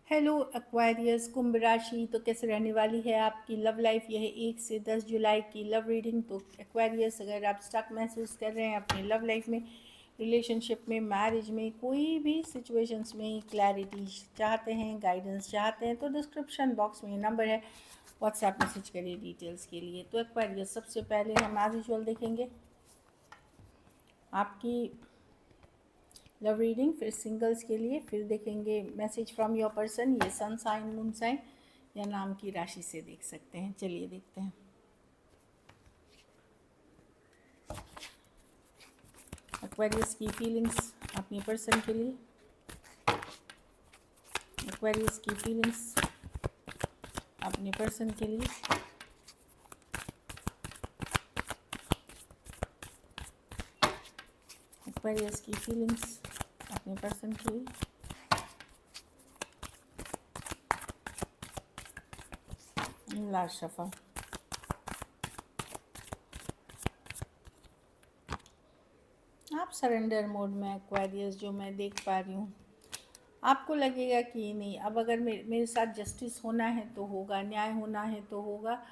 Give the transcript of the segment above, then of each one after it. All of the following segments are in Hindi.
हेलो एक्वारियस कुंभ राशि, तो कैसे रहने वाली है आपकी लव लाइफ। यह है 1 से 10 जुलाई की लव रीडिंग। तो एक्वारियस, अगर आप स्टक महसूस कर रहे हैं अपनी लव लाइफ में, रिलेशनशिप में, मैरिज में, कोई भी सिचुएशंस में क्लैरिटी चाहते हैं, गाइडेंस चाहते हैं, तो डिस्क्रिप्शन बॉक्स में नंबर है, व्हाट्सएप मैसेज करिए डिटेल्स के लिए। तो एक्वारियस, सबसे पहले हम एज यूजुअल देखेंगे आपकी लव रीडिंग, फिर सिंगल्स के लिए, फिर देखेंगे मैसेज फ्रॉम योर पर्सन। ये सन साइन, मून साइन या नाम की राशि से देख सकते हैं। चलिए देखते हैं। एक्वेरियस की फीलिंग्स अपने पर्सन के लिए। एक्वेरियस की फीलिंग्स अपने पर्सन के लिए। एक्वेरियस की फीलिंग्स अपने पर्सन के लिए। Last shuffle. आप सरेंडर मोड में एक्वेरियस, जो मैं देख पा रही हूँ, आपको लगेगा कि नहीं, अब अगर मेरे साथ जस्टिस होना है तो होगा, न्याय होना है तो होगा।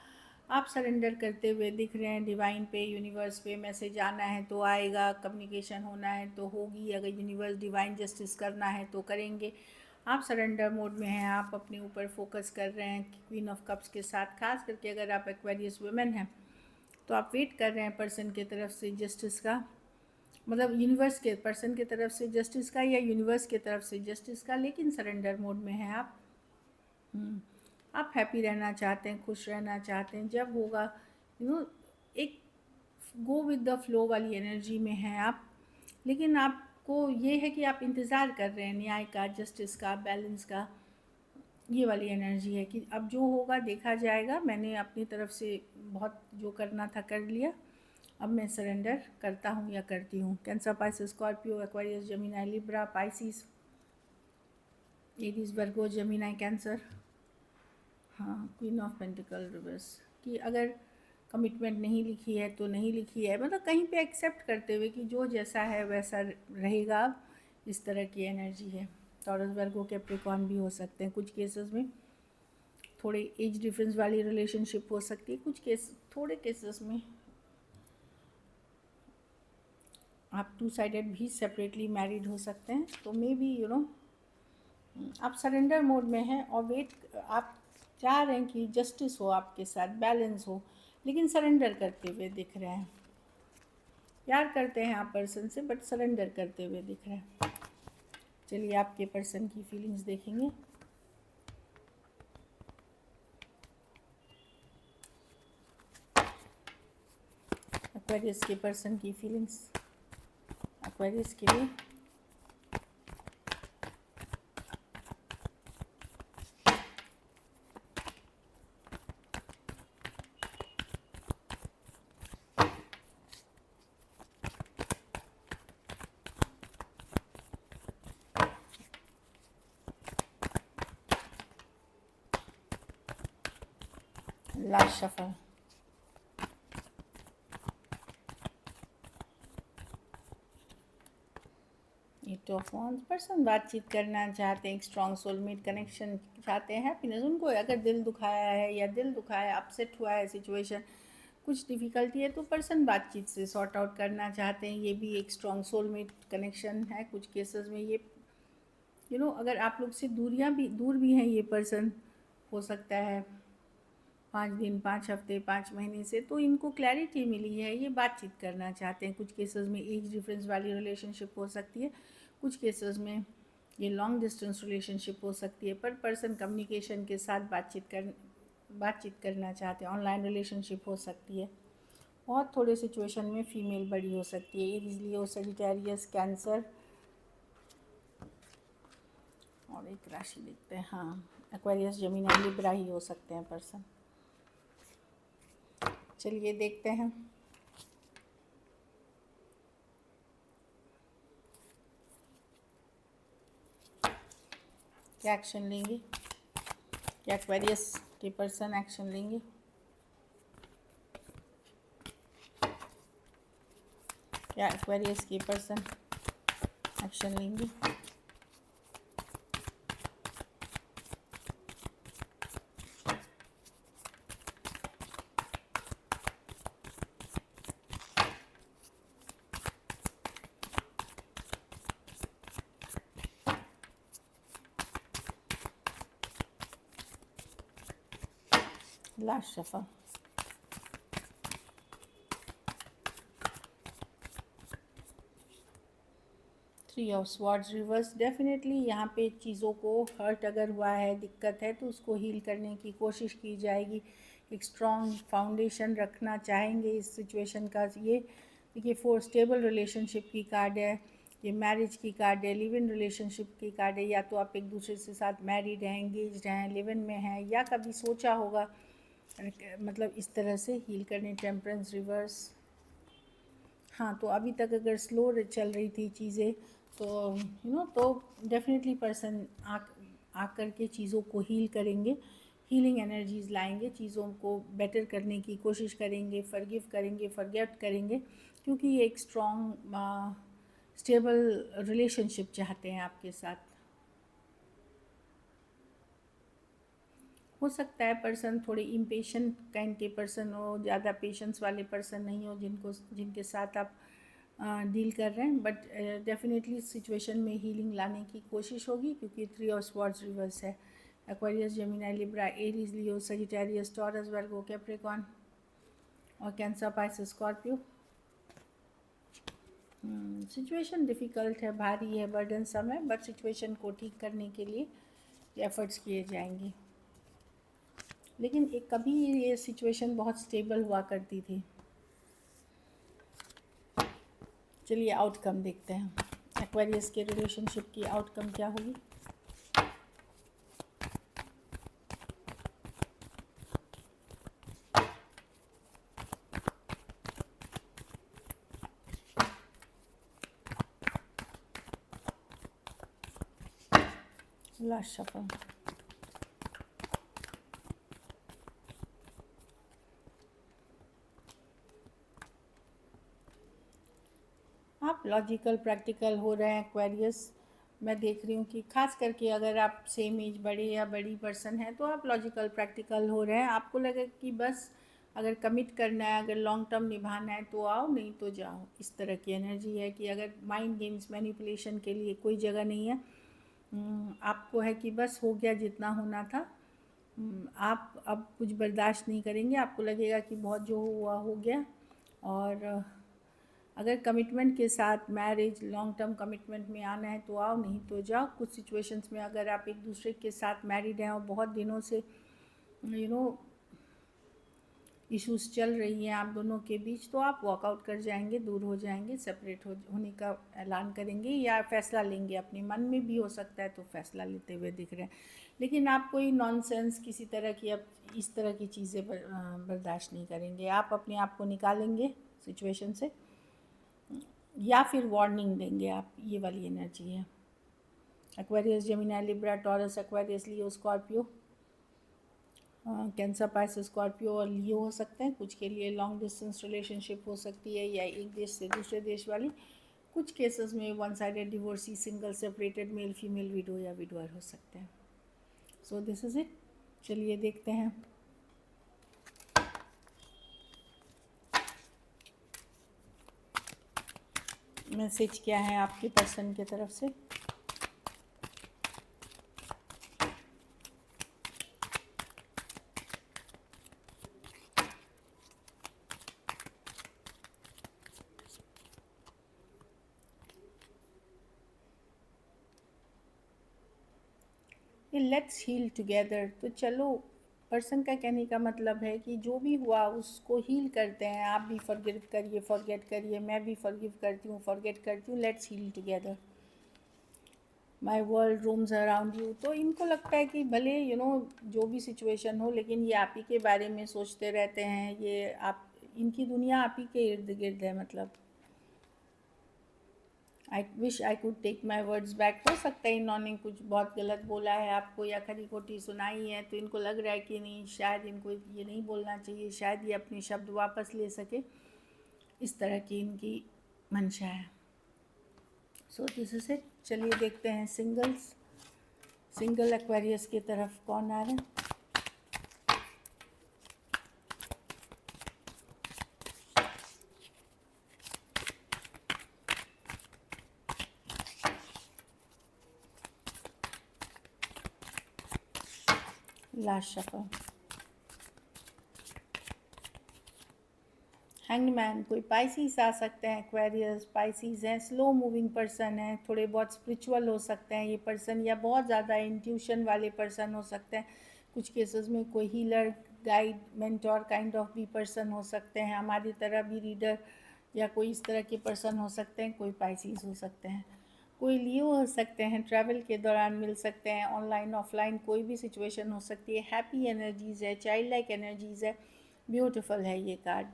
आप सरेंडर करते हुए दिख रहे हैं। डिवाइन पे, यूनिवर्स पे मैसेज आना है तो आएगा, कम्युनिकेशन होना है तो होगी, अगर यूनिवर्स डिवाइन जस्टिस करना है तो करेंगे। आप सरेंडर मोड में हैं। आप अपने ऊपर फोकस कर रहे हैं क्वीन ऑफ कप्स के साथ। खास करके अगर आप एक्वेरियस वुमेन हैं तो आप वेट कर रहे हैं पर्सन की तरफ से जस्टिस का, मतलब यूनिवर्स के पर्सन की तरफ से जस्टिस का या यूनिवर्स की तरफ से जस्टिस का, लेकिन सरेंडर मोड में हैं आप। आप हैप्पी रहना चाहते हैं, खुश रहना चाहते हैं। जब होगा एक गो विद द फ्लो वाली एनर्जी में हैं आप। लेकिन आपको ये है कि आप इंतज़ार कर रहे हैं न्याय का, जस्टिस का, बैलेंस का। ये वाली एनर्जी है कि अब जो होगा देखा जाएगा। मैंने अपनी तरफ से बहुत जो करना था कर लिया, अब मैं सरेंडर करता हूँ या करती हूँ। Cancer, pisces, scorpio, aquarius, gemini, libra, pisces, aries, virgo, gemini, cancer. हाँ, क्वीन ऑफ पेंटिकल रिवर्स कि अगर कमिटमेंट नहीं लिखी है तो नहीं लिखी है, मतलब कहीं पे एक्सेप्ट करते हुए कि जो जैसा है वैसा रहेगा। इस तरह की एनर्जी है। टॉरस, वर्गो, कैप्रिकॉर्न भी हो सकते हैं कुछ केसेस में। थोड़े एज डिफरेंस वाली रिलेशनशिप हो सकती है कुछ केस, थोड़े केसेस में आप टू साइडेड भी सेपरेटली मैरिड हो सकते हैं। तो मे बी आप सरेंडर मोड में हैं और वेट, आप चाह रहे हैं कि जस्टिस हो आपके साथ, बैलेंस हो, लेकिन सरेंडर करते हुए दिख रहे हैं। प्यार करते हैं आप पर्सन से, बट सरेंडर करते हुए दिख रहे हैं। चलिए आपके पर्सन की फीलिंग्स देखेंगे। एक्वेरियस के पर्सन की फीलिंग्स एक्वेरियस के लिए। Last shuffle. Eight of wands. Person बातचीत करना चाहते हैं, एक स्ट्रॉन्ग सोलमेट कनेक्शन चाहते हैं, हैप्पीनेस। उनको अगर दिल दुखाया है या दिल दुखाया, अपसेट हुआ है सिचुएशन, कुछ डिफ़िकल्टी है, तो पर्सन बातचीत से सॉर्ट आउट करना चाहते हैं। ये भी एक स्ट्रॉन्ग सोलमेट कनेक्शन है कुछ केसेस में। ये अगर आप लोग से दूर भी हैं ये पर्सन, हो सकता है 5 दिन, 5 हफ्ते, 5 महीने से, तो इनको क्लैरिटी मिली है, ये बातचीत करना चाहते हैं। कुछ केसेस में एज डिफरेंस वाली रिलेशनशिप हो सकती है, कुछ केसेस में ये लॉन्ग डिस्टेंस रिलेशनशिप हो सकती है। पर पर्सन कम्युनिकेशन के साथ बातचीत करना चाहते हैं। ऑनलाइन रिलेशनशिप हो सकती है। बहुत थोड़े सिचुएशन में फीमेल बड़ी हो सकती है। एरीज, लियो, सजिटेरियस, कैंसर। और एक राशि देखते हैं। हाँ, एक्वेरियस, जेमिनी, लिब्रा ही हो सकते हैं पर्सन। चलिए देखते हैं। क्या एक्शन लेंगे, क्या एक्वेरियस के पर्सन एक्शन लेंगे। क्या एक्वेरियस के पर्सन एक्शन लेंगे। Last shuffle. Three of swords reverse. Definitely यहाँ पे चीज़ों को हर्ट अगर हुआ है, दिक्कत है, तो उसको हील करने की कोशिश की जाएगी। एक स्ट्रॉन्ग फाउंडेशन रखना चाहेंगे इस सिचुएशन का। ये देखिए, फोर स्टेबल रिलेशनशिप की कार्ड है, ये मैरिज की कार्ड है, लिव इन रिलेशनशिप की कार्ड है। या तो आप एक दूसरे से साथ मैरिड हैं, एंगेज्ड हैं, लिव इन में हैं, या कभी सोचा होगा मतलब इस तरह से हील करने। Temperance reverse. हाँ, तो अभी तक अगर स्लो चल रही थी चीज़ें, तो तो डेफिनेटली पर्सन आकर के चीज़ों को हील करेंगे, हीलिंग एनर्जीज लाएंगे, चीज़ों को बेटर करने की कोशिश करेंगे, फॉरगिव करेंगे, फॉरगेट करेंगे, क्योंकि ये एक स्ट्रॉन्ग स्टेबल रिलेशनशिप चाहते हैं आपके साथ। हो सकता है पर्सन थोड़े इम्पेशेंट काइंड के पर्सन हो, ज़्यादा पेशेंस वाले पर्सन नहीं हो जिनके साथ आप डील कर रहे हैं, बट डेफिनेटली सिचुएशन में हीलिंग लाने की कोशिश होगी, क्योंकि थ्री ऑफ स्वॉर्ड्स रिवर्स है। एक्वेरियस, जेमिनी, लिब्रा, एरीज, लियो, सजिटेरियस, टॉरस, वर्गो, कैप्रिकॉर्न और cancer, pisces, Scorpio. Situation difficult है, भारी है, बर्डनसम है, बट सिचुएशन को ठीक करने के लिए एफर्ट्स किए जाएंगे। लेकिन एक कभी ये सिचुएशन बहुत स्टेबल हुआ करती थी। चलिए आउटकम देखते हैं, एक्वेरियस के रिलेशनशिप की आउटकम क्या होगी। Last shuffle. आप लॉजिकल प्रैक्टिकल हो रहे हैं एक्वेरियस। मैं देख रही हूँ कि खास करके अगर आप सेम एज बड़े या बड़ी पर्सन हैं, तो आप लॉजिकल प्रैक्टिकल हो रहे हैं। आपको लगे कि बस अगर कमिट करना है, अगर लॉन्ग टर्म निभाना है तो आओ, नहीं तो जाओ। इस तरह की एनर्जी है कि अगर माइंड गेम्स, मैनिपुलेशन के लिए कोई जगह नहीं है। आपको है कि बस हो गया जितना होना था। आप अब कुछ बर्दाश्त नहीं करेंगे। आपको लगेगा कि बहुत जो हुआ हो गया। और अगर कमिटमेंट के साथ मैरिज, लॉन्ग टर्म कमिटमेंट में आना है तो आओ, नहीं तो जाओ। कुछ सिचुएशंस में अगर आप एक दूसरे के साथ मैरिड हैं और बहुत दिनों से इश्यूज चल रही हैं आप दोनों के बीच, तो आप वॉकआउट कर जाएंगे, दूर हो जाएंगे, सेपरेट होने का ऐलान करेंगे, या फैसला लेंगे। अपने मन में भी हो सकता है, तो फैसला लेते हुए दिख रहे हैं। लेकिन आप कोई नॉनसेंस, किसी तरह की अब इस तरह की चीज़ें बर्दाश्त नहीं करेंगे। आप अपने आप को निकालेंगे सिचुएशन से, या फिर वार्निंग देंगे आप। ये वाली एनर्जी है। Aquarius, gemini, libra, taurus, aquarius, leo, scorpio, cancer, pisces, scorpio और लियो हो सकते हैं। कुछ के लिए लॉन्ग डिस्टेंस रिलेशनशिप हो सकती है, या एक देश से दूसरे देश वाली। कुछ केसेस में one sided divorcee, single, separated, male female, window या विडोअर हो सकते हैं। So this is it. चलिए देखते हैं मैसेज क्या है आपके पर्सन की तरफ से। ये लेट्स हील टुगेदर। तो चलो, पर्सन का कहने का मतलब है कि जो भी हुआ उसको हील करते हैं। आप भी फॉरगिव करिए, फॉरगेट करिए, मैं भी फॉरगिव करती हूँ, फॉरगेट करती हूँ। Let's heal together. My world rooms around you. तो इनको लगता है कि भले जो भी सिचुएशन हो, लेकिन ये आप ही के बारे में सोचते रहते हैं। ये आप, इनकी दुनिया आप ही के इर्द गिर्द है। मतलब I wish I could take my words back. हो सकता है इन्होंने कुछ बहुत गलत बोला है आपको, या खरी खोटी सुनाई है, तो इनको लग रहा है कि नहीं, शायद इनको ये नहीं बोलना चाहिए, शायद ये अपने शब्द वापस ले सके। इस तरह की इनकी मंशा है। So this is it. चलिए देखते हैं सिंगल एक्वेरियस की तरफ कौन आ रहे हैं। Last shuffle. हैंग्ड मैन, कोई पाइसिस आ सकते हैं, एक्वेरियस पाइसिस हैं, स्लो मूविंग पर्सन है, थोड़े बहुत स्पिरिचुअल हो सकते हैं ये पर्सन, या बहुत ज़्यादा इंट्यूशन वाले पर्सन हो सकते हैं। कुछ केसेस में कोई healer, guide, mentor kind of भी पर्सन हो सकते हैं, हमारी तरह भी रीडर या कोई इस तरह के पर्सन हो सकते हैं। कोई पाइसिस हो सकते हैं, कोई लियो हो सकते हैं, ट्रैवल के दौरान मिल सकते हैं, ऑनलाइन ऑफलाइन कोई भी सिचुएशन हो सकती है। हैप्पी एनर्जीज़ है, चाइल्ड लाइक एनर्जीज़ है, ब्यूटीफुल है ये कार्ड,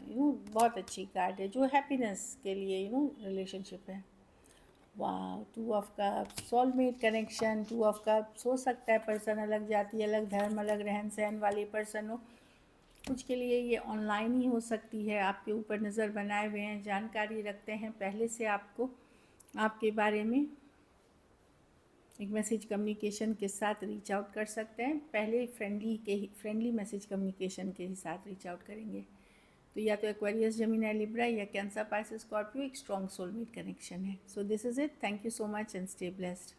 बहुत अच्छी कार्ड है जो हैप्पीनेस के लिए रिलेशनशिप है। वाह, 2 of cups, soulmate connection. 2 of cups हो सकता है पर्सन अलग जाति, अलग धर्म, अलग रहन सहन वाले पर्सन हो। कुछ के लिए ये ऑनलाइन ही हो सकती है, आपके ऊपर नज़र बनाए हुए हैं, जानकारी रखते हैं पहले से आपको आपके बारे में। एक मैसेज कम्युनिकेशन के साथ रीच आउट कर सकते हैं, पहले फ्रेंडली मैसेज कम्युनिकेशन के ही साथ रीच आउट करेंगे। तो या तो एक्वेरियस, जेमिनी, लिब्रा या कैंसर, पाइसेस, स्कॉर्पियो एक स्ट्रॉन्ग सोलमेट कनेक्शन है। So this is it, thank you so much and stay blessed.